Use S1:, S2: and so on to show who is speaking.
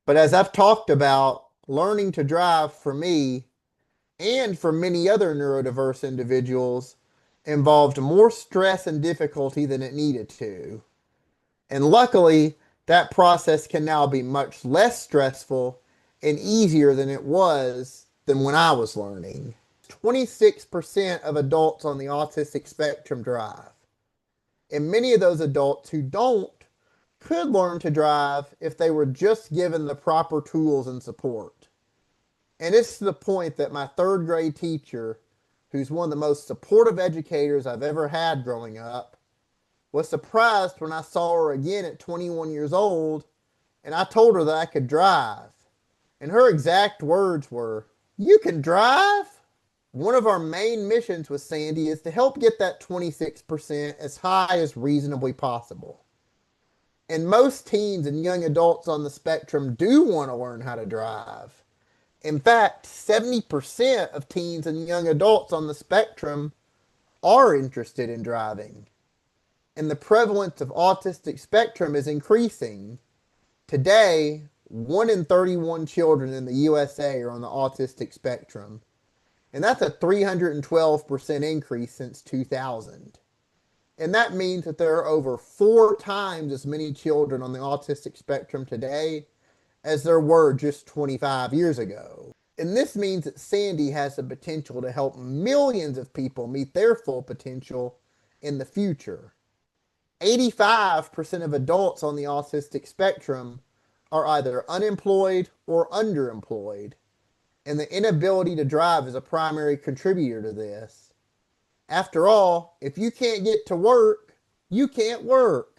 S1: But as I've talked about, learning to drive for me and for many other neurodiverse individuals involved more stress and difficulty than it needed to. And luckily, that process can now be much less stressful and easier than it was than when I was learning. 26% of adults on the autistic spectrum drive. And many of those adults who don't could learn to drive if they were just given the proper tools and support. And it's to the point that my third grade teacher, who's one of the most supportive educators I've ever had growing up, was surprised when I saw her again at 21 years old and I told her that I could drive. And her exact words were, "You can drive?" One of our main missions with Sandy is to help get that 26% as high as reasonably possible. And most teens and young adults on the spectrum do want to learn how to drive. In fact, 70% of teens and young adults on the spectrum are interested in driving. And the prevalence of autistic spectrum is increasing. Today, 1 in 31 children in the USA are on the autistic spectrum. And that's a 312% increase since 2000. And that means that there are over 4 times as many children on the autistic spectrum today as there were just 25 years ago. And this means that Sandy has the potential to help millions of people meet their full potential in the future. 85% of adults on the autistic spectrum are either unemployed or underemployed, and the inability to drive is a primary contributor to this. After all, if you can't get to work, you can't work.